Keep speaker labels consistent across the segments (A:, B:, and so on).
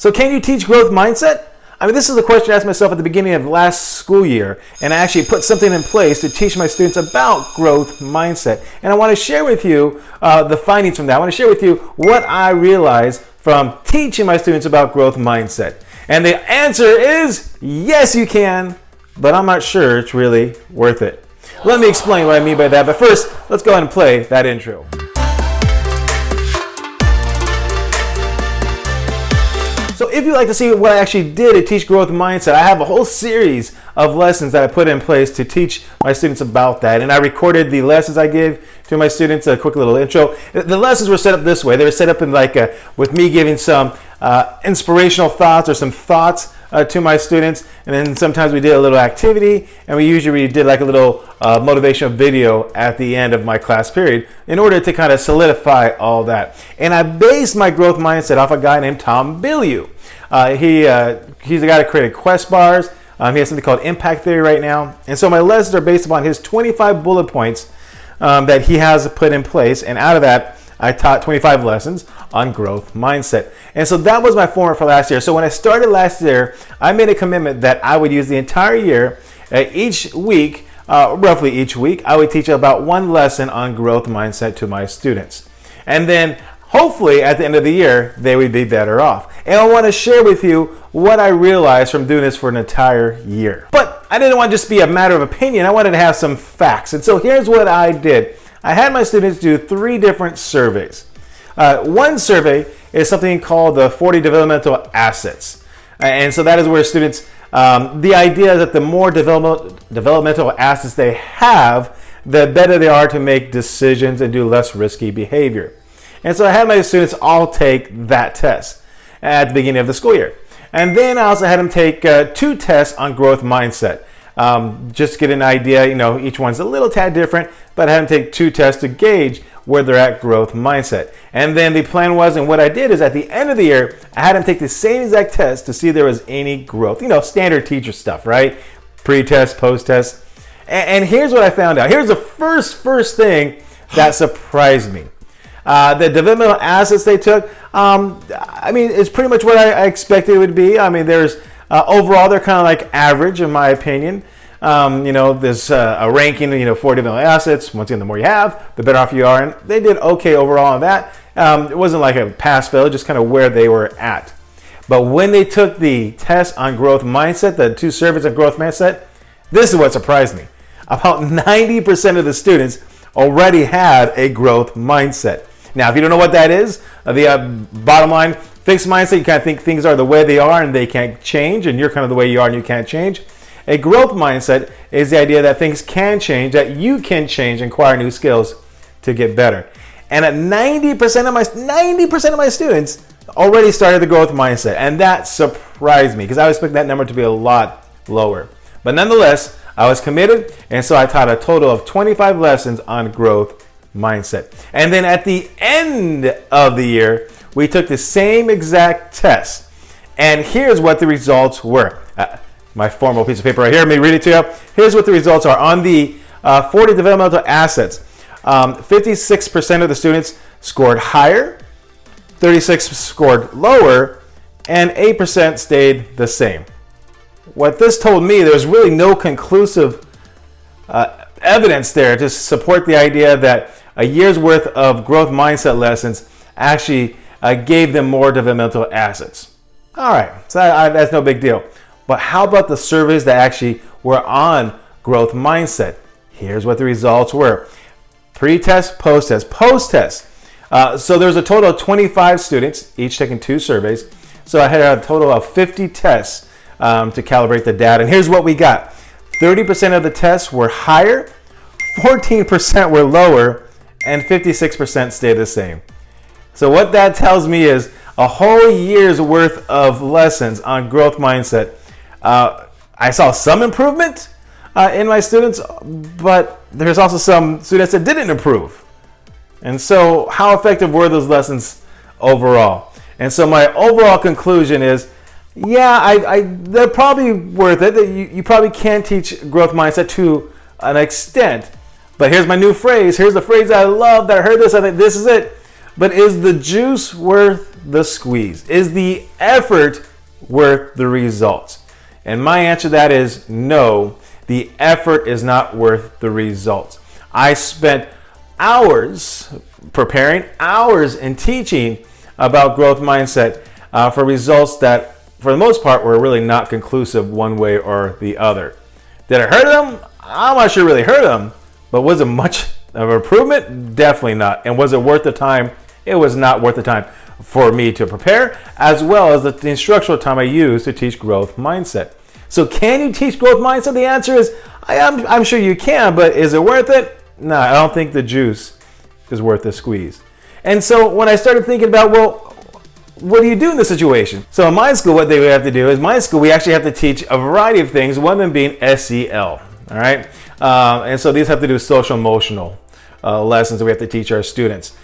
A: So can you teach growth mindset? I mean, this is a question I asked myself at the beginning of last school year, and I actually put something in place to teach my students about growth mindset. And I want to share with you the findings from that. I want to share with you what I realized from teaching my students about growth mindset. And the answer is yes, you can, but I'm not sure it's really worth it. Let me explain what I mean by that. But first, let's go ahead and play that intro. So if you'd like to see what I actually did to teach growth mindset, I have a whole series of lessons that I put in place to teach my students about that. And I recorded the lessons I gave to my students, a quick little intro. The lessons were set up this way. They were set up in with me giving some inspirational thoughts or some thoughts to my students. And then sometimes we did a little activity, and we usually did like a little motivational video at the end of my class period in order to kind of solidify all that. And I based my growth mindset off a guy named Tom Bilyeu. He's the guy that created Quest bars. He has something called Impact Theory right now. And so my lessons are based upon his 25 bullet points that he has put in place. And out of that, I taught 25 lessons on growth mindset. And so that was my format for last year. So when I started last year, I made a commitment that I would use the entire year, each week, roughly each week, I would teach about one lesson on growth mindset to my students. And then hopefully at the end of the year, they would be better off. And I want to share with you what I realized from doing this for an entire year. But I didn't want to just be a matter of opinion. I wanted to have some facts. And so here's what I did. I had my students do 3 different surveys. One survey is something called the 40 developmental assets. And so that is where students, the idea is that the more developmental assets they have, the better they are to make decisions and do less risky behavior. And so I had my students all take that test at the beginning of the school year. And then I also had them take 2 tests on growth mindset. Just to get an idea, each one's a little tad different, but I had them take 2 tests to gauge where they're at growth mindset. And then the plan was, and what I did is at the end of the year, I had them take the same exact test to see if there was any growth. Standard teacher stuff, right? Pre-test, post-test. And here's what I found out. Here's the first thing that surprised me. The developmental assets they took, it's pretty much what I expected it would be. There's overall, they're kind of like average in my opinion. There's a ranking, for developmental assets. Once again, the more you have, the better off you are. And they did okay overall on that. It wasn't like a pass-fail, just kind of where they were at. But when they took the test on growth mindset, the 2 surveys of growth mindset, this is what surprised me. About 90% of the students already had a growth mindset. Now, if you don't know what that is, the bottom line, fixed mindset, you kind of think things are the way they are and they can't change, and you're kind of the way you are and you can't change. A growth mindset is the idea that things can change, that you can change and acquire new skills to get better. And at 90% of my students already started the growth mindset, and that surprised me because I was expecting that number to be a lot lower. But nonetheless, I was committed, and so I taught a total of 25 lessons on growth mindset. And then at the end of the year, we took the same exact test. And here's what the results were. My formal piece of paper right here, let me read it to you. Here's what the results are. On the 40 developmental assets, 56% of the students scored higher, 36% scored lower, and 8% stayed the same. What this told me, there's really no conclusive evidence there to support the idea that a year's worth of growth mindset lessons actually gave them more developmental assets. All right, so that's no big deal. But how about the surveys that actually were on growth mindset? Here's what the results were. Pre-test, post-test. Post-test. So there's a total of 25 students, each taking 2 surveys. So I had a total of 50 tests to calibrate the data. And here's what we got. 30% of the tests were higher, 14% were lower, and 56% stayed the same. So what that tells me is a whole year's worth of lessons on growth mindset. I saw some improvement in my students, but there's also some students that didn't improve. And so how effective were those lessons overall? And so my overall conclusion is, they're probably worth it. You probably can teach growth mindset to an extent. But here's my new phrase. Here's the phrase I love that I heard this. I think this is it. But is the juice worth the squeeze? Is the effort worth the results? And my answer to that is no, the effort is not worth the results. I spent hours preparing, hours in teaching about growth mindset for results that, for the most part, were really not conclusive one way or the other. Did it hurt them? I'm not sure it really hurt them, but was it much of an improvement? Definitely not. And was it worth the time? It was not worth the time for me to prepare, as well as the instructional time I used to teach growth mindset. So can you teach growth mindset? The answer is, I'm sure you can, but is it worth it? No, I don't think the juice is worth the squeeze. And so when I started thinking about, well, what do you do in this situation? So in my school, what they would have to do is, my school, we actually have to teach a variety of things, one of them being SEL, all right? And so these have to do with social emotional lessons that we have to teach our students.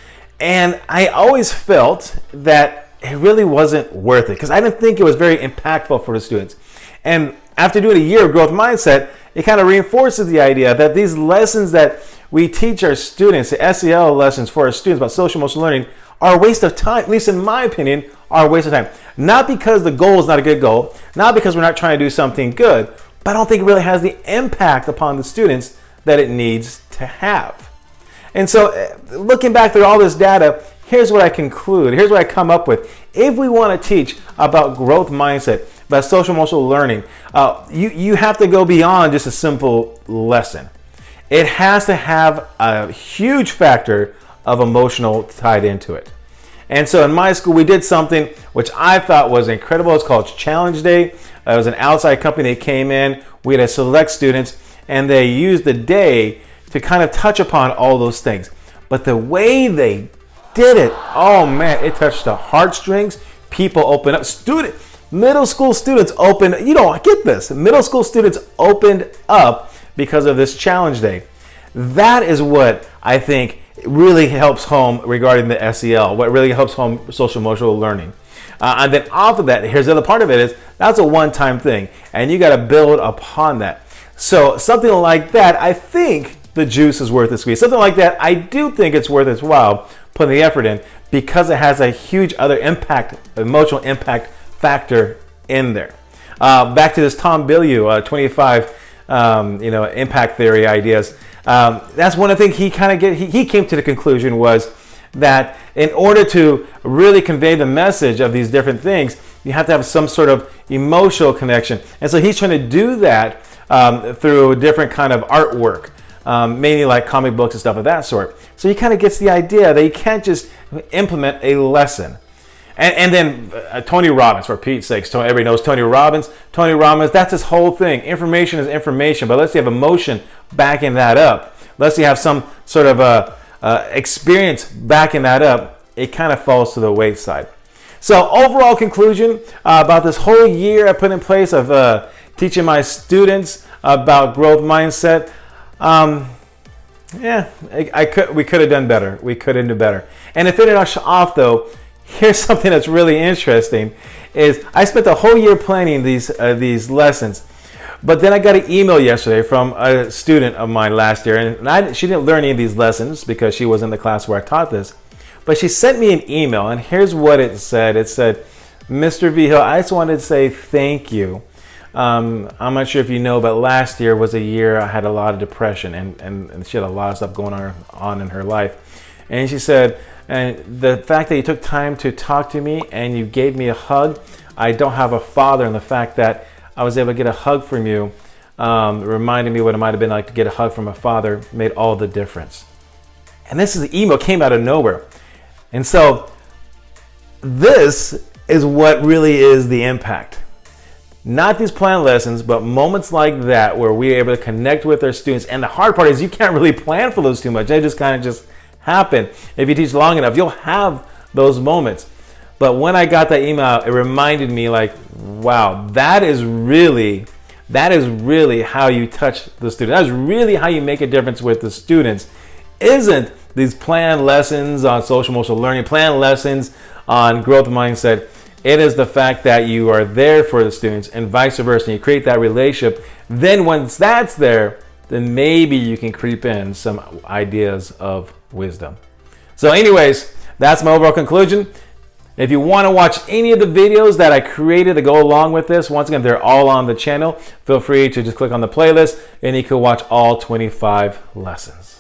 A: And I always felt that it really wasn't worth it because I didn't think it was very impactful for the students. And after doing a year of growth mindset, it kind of reinforces the idea that these lessons that we teach our students, the SEL lessons for our students about social emotional learning, are a waste of time, at least in my opinion, are a waste of time. Not because the goal is not a good goal, not because we're not trying to do something good, but I don't think it really has the impact upon the students that it needs to have. And so looking back through all this data, here's what I conclude, here's what I come up with. If we want to teach about growth mindset, about social emotional learning, you have to go beyond just a simple lesson. It has to have a huge factor of emotional tied into it. And so in my school, we did something which I thought was incredible. It's called Challenge Day. It was an outside company that came in. We had to select students, and they used the day to kind of touch upon all those things. But the way they did it, oh man, it touched the heartstrings. People opened up. Middle school students opened, you don't get this. Middle school students opened up because of this Challenge Day. That is what I think really helps home regarding the SEL, what really helps home social emotional learning. And then off of that, here's the other part of it is, that's a one-time thing, and you got to build upon that. So something like that, I think the juice is worth the squeeze. Something like that, I do think it's worth its while putting the effort in because it has a huge other impact, emotional impact factor in there. Back to this Tom Bilyeu, 25, impact theory ideas. That's one of the things he came to the conclusion was that in order to really convey the message of these different things, you have to have some sort of emotional connection. And so he's trying to do that through different kind of artwork, mainly like comic books and stuff of that sort. So he kind of gets the idea that you can't just implement a lesson. And then Tony Robbins, for Pete's sakes, everybody knows Tony Robbins. Tony Robbins, that's his whole thing. Information is information, but let's you have emotion backing that up. Let's you have some sort of experience backing that up. It kind of falls to the wayside. So overall conclusion about this whole year I put in place of teaching my students about growth mindset. We could have done better. We could have done better. And to finish off though, here's something that's really interesting is I spent the whole year planning these lessons, but then I got an email yesterday from a student of mine last year, and she didn't learn any of these lessons because she was in the class where I taught this, but she sent me an email, and here's what it said. It said, Mr. Vigil, I just wanted to say thank you. I'm not sure if you know, but last year was a year I had a lot of depression, and she had a lot of stuff going on in her life. And she said, and the fact that you took time to talk to me and you gave me a hug, I don't have a father, and the fact that I was able to get a hug from you reminded me what it might have been like to get a hug from a father made all the difference. And this is the email came out of nowhere. And so this is what really is the impact. Not these planned lessons, but moments like that where we're able to connect with our students. And the hard part is you can't really plan for those too much. They just kind of just happen. If you teach long enough, you'll have those moments. But when I got that email, it reminded me like, wow, that is really how you touch the student. That's really how you make a difference with the students. Isn't these planned lessons on social emotional learning, planned lessons on growth mindset. It is the fact that you are there for the students and vice versa, and you create that relationship. Then once that's there, then maybe you can creep in some ideas of wisdom. So anyways, that's my overall conclusion. If you want to watch any of the videos that I created to go along with this, once again, they're all on the channel. Feel free to just click on the playlist and you can watch all 25 lessons.